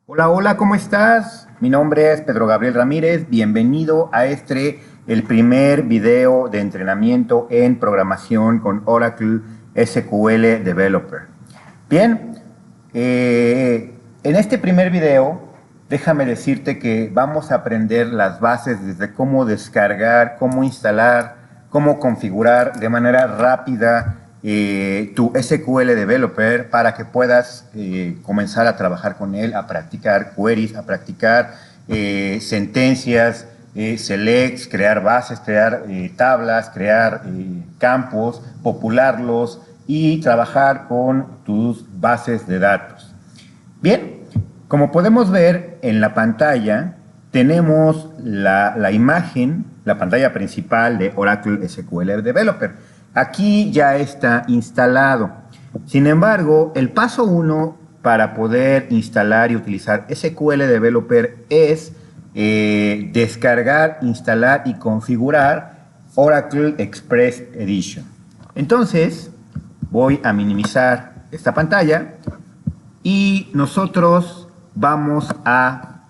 Hola, hola, ¿cómo estás? Mi nombre es Pedro Gabriel Ramírez. Bienvenido a el primer video de entrenamiento en programación con Oracle SQL Developer. Bien, en este primer video, déjame decirte que vamos a aprender las bases desde cómo descargar, cómo instalar, cómo configurar de manera rápida tu SQL Developer para que puedas comenzar a trabajar con él, a practicar queries, a practicar sentencias, selects, crear bases, crear tablas, crear campos, popularlos y trabajar con tus bases de datos. Bien, como podemos ver en la pantalla, tenemos la imagen, la pantalla principal de Oracle SQL Developer. Aquí ya está instalado. Sin embargo, el paso 1 para poder instalar y utilizar SQL Developer es descargar, instalar y configurar Oracle Express Edition. Entonces, voy a minimizar esta pantalla y nosotros vamos a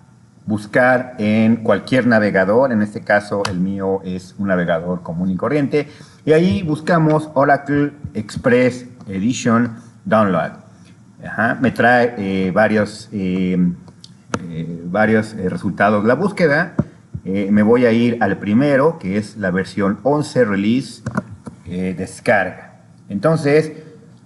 buscar en cualquier navegador. En este caso el mío es un navegador común y corriente, y ahí buscamos Oracle Express Edition Download. Me trae varios resultados la búsqueda. Me voy a ir al primero, que es la versión 11 release descarga. Entonces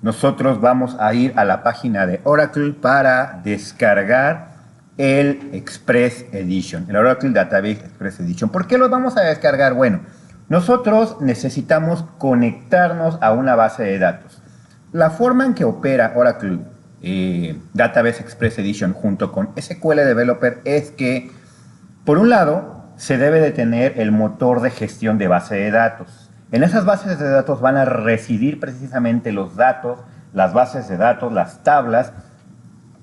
nosotros vamos a ir a la página de Oracle para descargar el Express Edition, el Oracle Database Express Edition. ¿Por qué lo vamos a descargar? Bueno, nosotros necesitamos conectarnos a una base de datos. La forma en que opera Oracle Database Express Edition junto con SQL Developer es que, por un lado, se debe de tener el motor de gestión de base de datos. En esas bases de datos van a residir precisamente los datos, las bases de datos, las tablas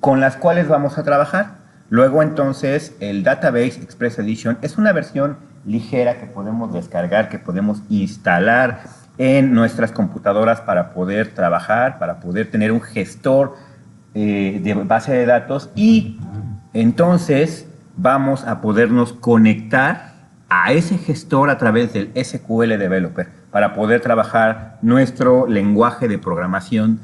con las cuales vamos a trabajar. Luego entonces el Database Express Edition es una versión ligera que podemos descargar, que podemos instalar en nuestras computadoras para poder trabajar, para poder tener un gestor de base de datos, y entonces vamos a podernos conectar a ese gestor a través del SQL Developer para poder trabajar nuestro lenguaje de programación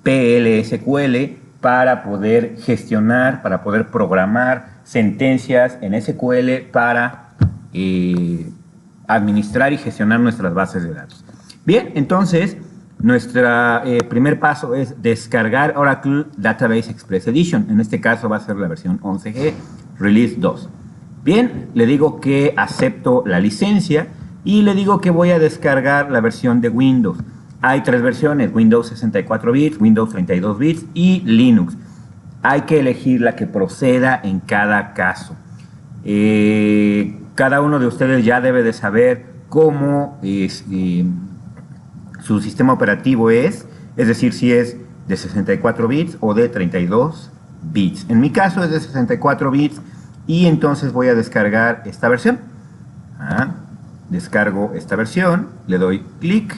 PLSQL, para poder gestionar, para poder programar sentencias en SQL para administrar y gestionar nuestras bases de datos. Bien, entonces nuestro primer paso es descargar Oracle Database Express Edition. En este caso va a ser la versión 11G Release 2. Bien, le digo que acepto la licencia y le digo que voy a descargar la versión de Windows. Hay tres versiones: Windows 64 bits, Windows 32 bits y Linux. Hay que elegir la que proceda en cada caso. Cada uno de ustedes ya debe de saber cómo su sistema operativo es decir, si es de 64 bits o de 32 bits. En mi caso es de 64 bits y entonces voy a descargar esta versión. Descargo esta versión, le doy clic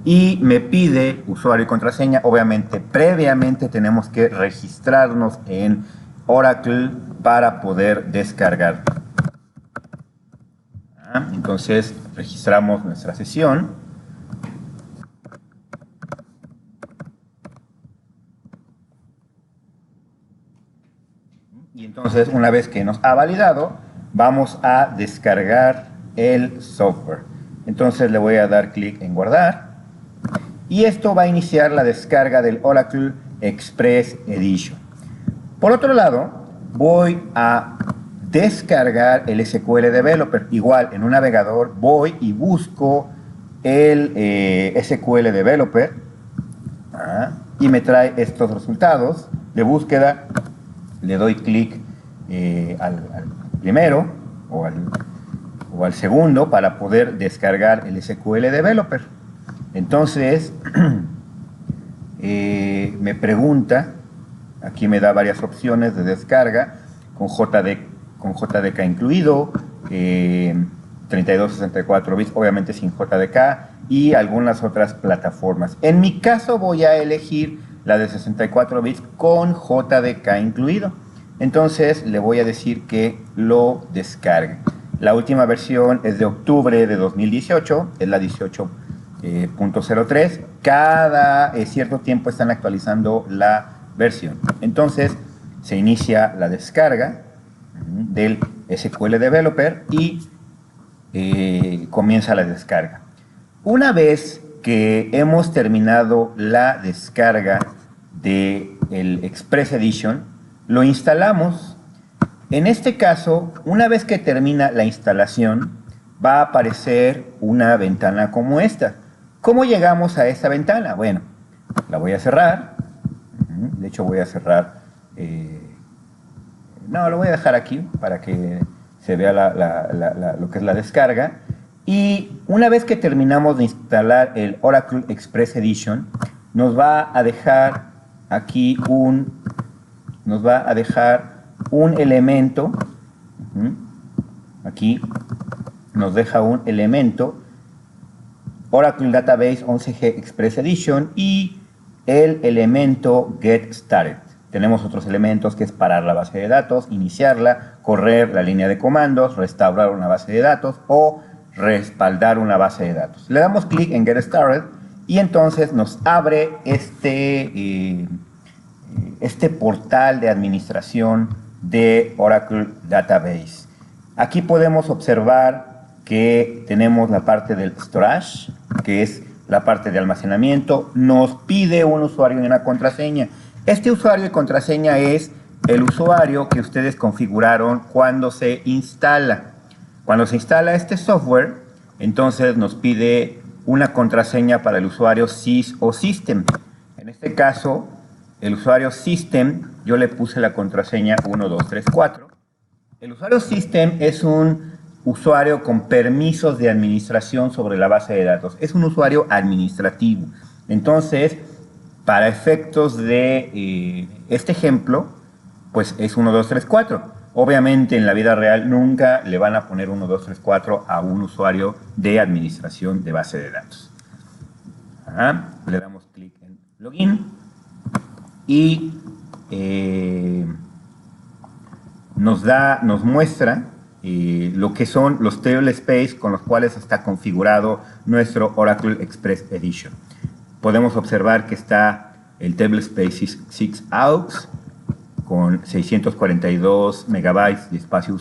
y me pide usuario y contraseña. Obviamente, previamente tenemos que registrarnos en Oracle para poder descargar. Entonces, registramos nuestra sesión. Y entonces, una vez que nos ha validado, vamos a descargar el software. Entonces, le voy a dar clic en guardar. Y esto va a iniciar la descarga del Oracle Express Edition. Por otro lado, voy a descargar el SQL Developer. Igual, en un navegador voy y busco el SQL Developer y me trae estos resultados de búsqueda. Le doy clic al primero o al segundo para poder descargar el SQL Developer. Entonces, me pregunta, aquí me da varias opciones de descarga, con JDK incluido, 32-64 bits, obviamente sin JDK, y algunas otras plataformas. En mi caso voy a elegir la de 64 bits con JDK incluido. Entonces le voy a decir que lo descargue. La última versión es de octubre de 2018, es la 18.03. Cada cierto tiempo están actualizando la versión. Entonces se inicia la descarga del SQL Developer y comienza la descarga. Una vez que hemos terminado la descarga del Express Edition, lo instalamos. En este caso, una vez que termina la instalación, va a aparecer una ventana como esta. ¿Cómo llegamos a esta ventana? Bueno, la voy a cerrar. De hecho, voy a cerrar... no, lo voy a dejar aquí para que se vea lo que es la descarga. Y una vez que terminamos de instalar el Oracle Express Edition, nos va a dejar aquí un elemento. Aquí nos deja un elemento Oracle Database 11G Express Edition y el elemento Get Started. Tenemos otros elementos que es parar la base de datos, iniciarla, correr la línea de comandos, restaurar una base de datos o respaldar una base de datos. Le damos clic en Get Started y entonces nos abre este portal de administración de Oracle Database. Aquí podemos observar que tenemos la parte del storage, que es la parte de almacenamiento. Nos pide un usuario y una contraseña. Este usuario y contraseña es el usuario que ustedes configuraron cuando se instala. Cuando se instala este software, entonces nos pide una contraseña para el usuario sys o system. En este caso, el usuario system, yo le puse la contraseña 1234. El usuario system es un usuario con permisos de administración sobre la base de datos. Es un usuario administrativo. Entonces, para efectos de este ejemplo, pues es 1234. Obviamente en la vida real nunca le van a poner 1234 a un usuario de administración de base de datos. Le damos clic en Login y nos muestra lo que son los table space con los cuales está configurado nuestro Oracle Express Edition. Podemos observar que está el table space 6 aux con 642 megabytes de espacio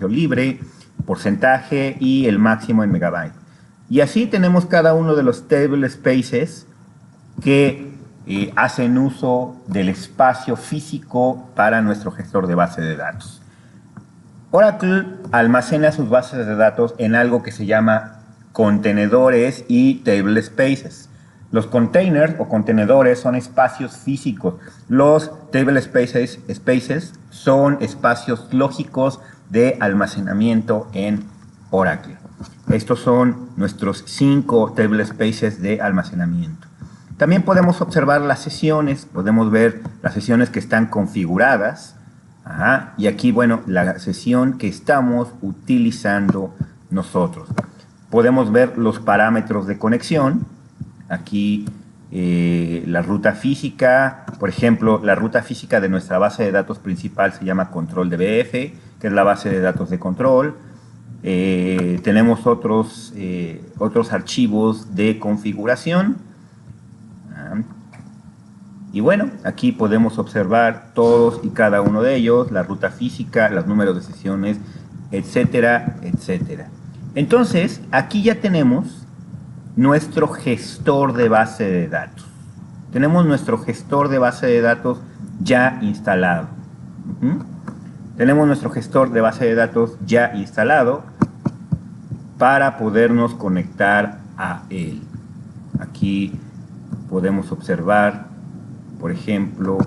libre, porcentaje y el máximo en megabyte. Y así tenemos cada uno de los table spaces que hacen uso del espacio físico para nuestro gestor de base de datos. Oracle almacena sus bases de datos en algo que se llama contenedores y table spaces. Los containers o contenedores son espacios físicos. Los table spaces son espacios lógicos de almacenamiento en Oracle. Estos son nuestros 5 table spaces de almacenamiento. También podemos observar las sesiones, podemos ver las sesiones que están configuradas. Y aquí, bueno, la sesión que estamos utilizando nosotros. Podemos ver los parámetros de conexión. Aquí la ruta física, por ejemplo, la ruta física de nuestra base de datos principal se llama control.dbf, que es la base de datos de control. Tenemos otros archivos de configuración. Y bueno, aquí podemos observar todos y cada uno de ellos, la ruta física, los números de sesiones, etcétera, etcétera. Entonces, aquí ya tenemos nuestro gestor de base de datos. Tenemos nuestro gestor de base de datos ya instalado. Tenemos nuestro gestor de base de datos ya instalado para podernos conectar a él. Aquí podemos observar, por ejemplo,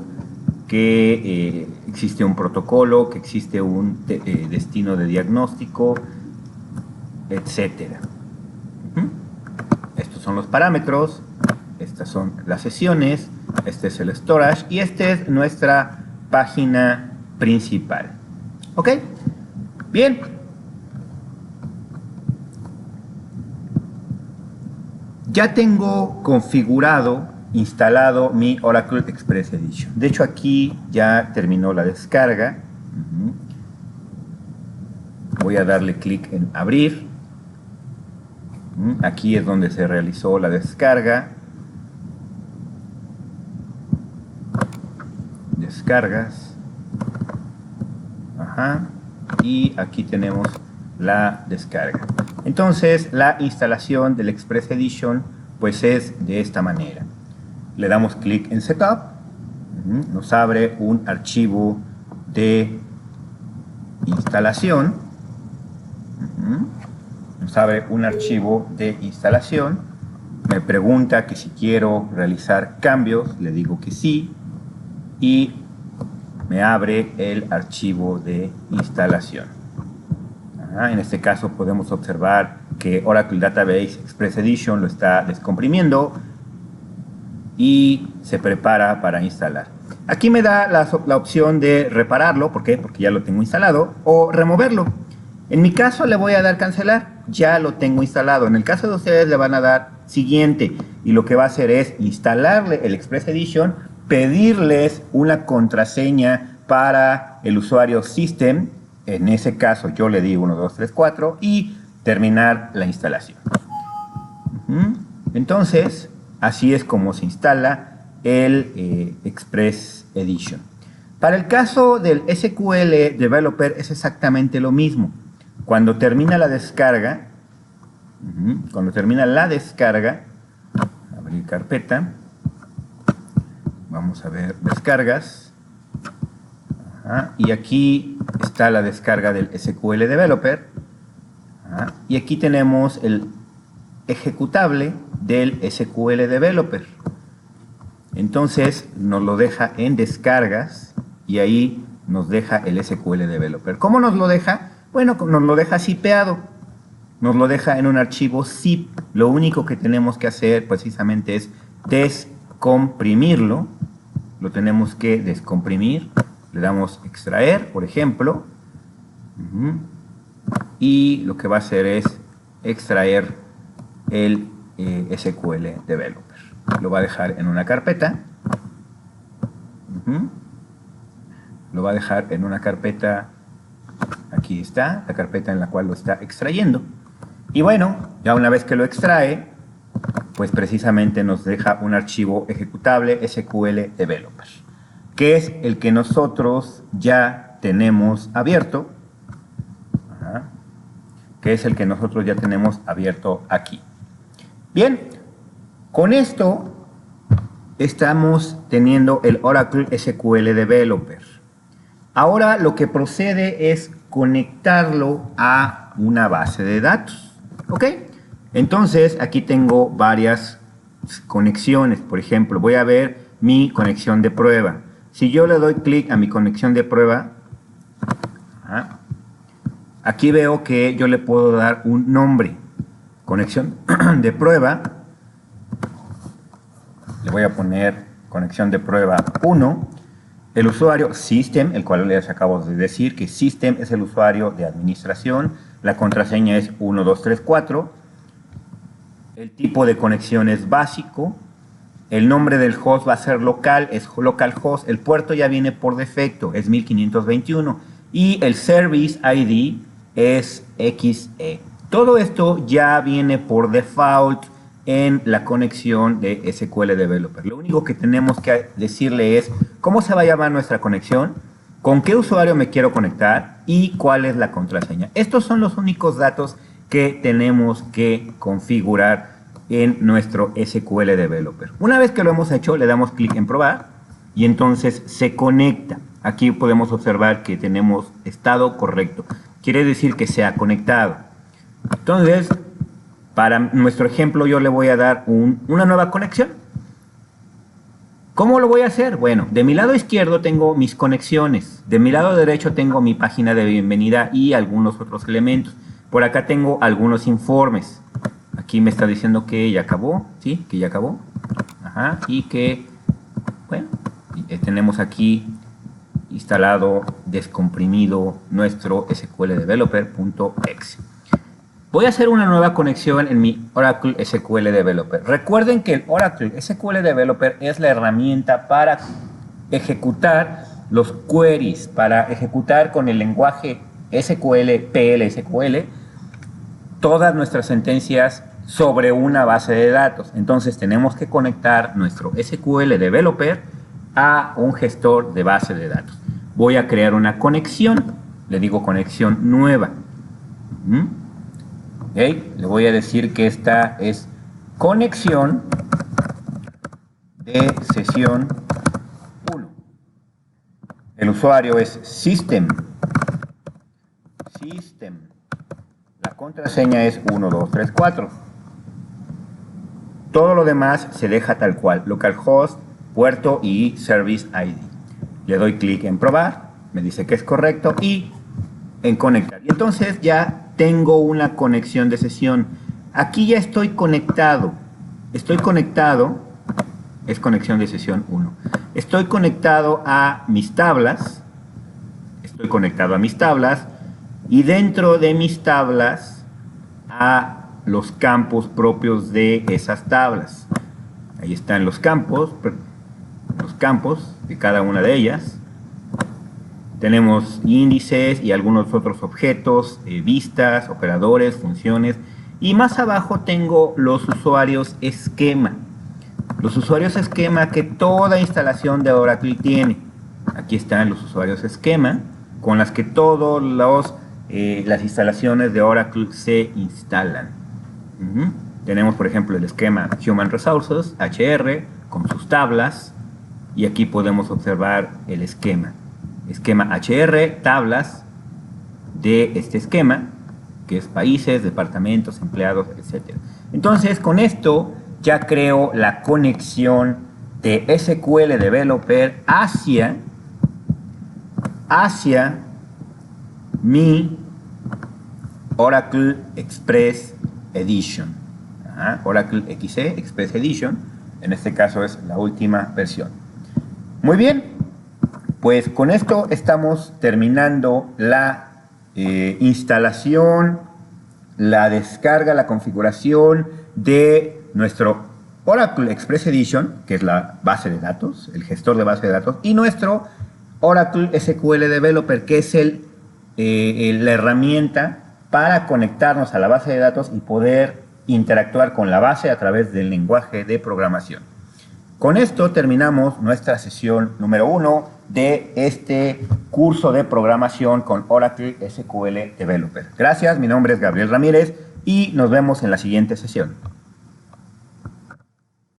que existe un protocolo, que existe un destino de diagnóstico, etcétera. Estos son los parámetros, estas son las sesiones, este es el storage y esta es nuestra página principal. ¿Ok? Bien. Ya tengo configurado instalado mi Oracle Express Edition. De hecho, aquí ya terminó la descarga. Voy a darle clic en abrir. Aquí es donde se realizó la descarga. Descargas. Y aquí tenemos la descarga. Entonces, la instalación del Express Edition pues es de esta manera. Le damos clic en Setup. Nos abre un archivo de instalación. Nos abre un archivo de instalación. Me pregunta que si quiero realizar cambios. Le digo que sí. Y me abre el archivo de instalación. En este caso podemos observar que Oracle Database Express Edition lo está descomprimiendo y se prepara para instalar. Aquí me da la opción de repararlo. ¿Por qué? Porque ya lo tengo instalado. O removerlo. En mi caso le voy a dar cancelar. Ya lo tengo instalado. En el caso de ustedes le van a dar siguiente. Y lo que va a hacer es instalarle el Express Edition, pedirles una contraseña para el usuario System. En ese caso yo le di 1, 2, 3, 4 y terminar la instalación. Entonces, así es como se instala el Express Edition. Para el caso del SQL Developer es exactamente lo mismo. Cuando termina la descarga, abrir carpeta, vamos a ver descargas, y aquí está la descarga del SQL Developer, y aquí tenemos el ejecutable del SQL Developer. Entonces nos lo deja en descargas y ahí nos deja el SQL Developer. ¿Cómo nos lo deja? Bueno, nos lo deja zipeado, nos lo deja en un archivo zip. Lo único que tenemos que hacer precisamente es descomprimirlo. Lo tenemos que descomprimir. Le damos extraer, por ejemplo. Y lo que va a hacer es extraer el SQL Developer. Lo va a dejar en una carpeta. Lo va a dejar en una carpeta. Aquí está, la carpeta en la cual lo está extrayendo. Y bueno, ya una vez que lo extrae, pues precisamente nos deja un archivo ejecutable SQL Developer, que es el que nosotros ya tenemos abierto. Aquí. Bien, con esto estamos teniendo el Oracle SQL Developer. Ahora lo que procede es conectarlo a una base de datos. ¿Ok? Entonces aquí tengo varias conexiones. Por ejemplo, voy a ver mi conexión de prueba. Si yo le doy clic a mi conexión de prueba, aquí veo que yo le puedo dar un nombre. Conexión de prueba. Le voy a poner conexión de prueba 1. El usuario System, el cual les acabo de decir que System es el usuario de administración. La contraseña es 1, 2, 3, 4. El tipo de conexión es básico. El nombre del host va a ser local, es localhost. El puerto ya viene por defecto, es 1521. Y el Service ID es XE. Todo esto ya viene por default en la conexión de SQL Developer. Lo único que tenemos que decirle es cómo se va a llamar nuestra conexión, con qué usuario me quiero conectar y cuál es la contraseña. Estos son los únicos datos que tenemos que configurar en nuestro SQL Developer. Una vez que lo hemos hecho, le damos clic en probar y entonces se conecta. Aquí podemos observar que tenemos estado correcto. Quiere decir que se ha conectado. Entonces, para nuestro ejemplo, yo le voy a dar una nueva conexión. ¿Cómo lo voy a hacer? Bueno, de mi lado izquierdo tengo mis conexiones. De mi lado derecho tengo mi página de bienvenida y algunos otros elementos. Por acá tengo algunos informes. Aquí me está diciendo que ya acabó, ¿sí? Que ya acabó. Y que, bueno, tenemos aquí instalado, descomprimido nuestro SQL Developer.exe. Voy a hacer una nueva conexión en mi Oracle SQL Developer. Recuerden que el Oracle SQL Developer es la herramienta para ejecutar los queries, para ejecutar con el lenguaje SQL, PL/SQL, todas nuestras sentencias sobre una base de datos. Entonces tenemos que conectar nuestro SQL Developer a un gestor de base de datos. Voy a crear una conexión, le digo conexión nueva. Okay. Le voy a decir que esta es conexión de sesión 1. El usuario es System. La contraseña es 1234. Todo lo demás se deja tal cual. Localhost, puerto y Service ID. Le doy clic en probar. Me dice que es correcto y en conectar. Y entonces ya tengo una conexión de sesión. Aquí ya estoy conectado. Estoy conectado. Es conexión de sesión 1. Estoy conectado a mis tablas. Y dentro de mis tablas a los campos propios de esas tablas. Ahí están los campos de cada una de ellas. Tenemos índices y algunos otros objetos, vistas, operadores, funciones. Y más abajo tengo los usuarios esquema. Los usuarios esquema que toda instalación de Oracle tiene. Aquí están los usuarios esquema con las que todas las instalaciones de Oracle se instalan. Tenemos, por ejemplo, el esquema Human Resources, HR, con sus tablas. Y aquí podemos observar el esquema HR, tablas de este esquema, que es países, departamentos, empleados, etc. Entonces, con esto ya creo la conexión de SQL Developer hacia mi Oracle Express Edition. Oracle XE, Express Edition. En este caso es la última versión. Muy bien. Pues con esto estamos terminando la instalación, la descarga, la configuración de nuestro Oracle Express Edition, que es la base de datos, el gestor de base de datos, y nuestro Oracle SQL Developer, que es la herramienta para conectarnos a la base de datos y poder interactuar con la base a través del lenguaje de programación. Con esto terminamos nuestra sesión número 1 de este curso de programación con Oracle SQL Developer. Gracias, mi nombre es Gabriel Ramírez y nos vemos en la siguiente sesión.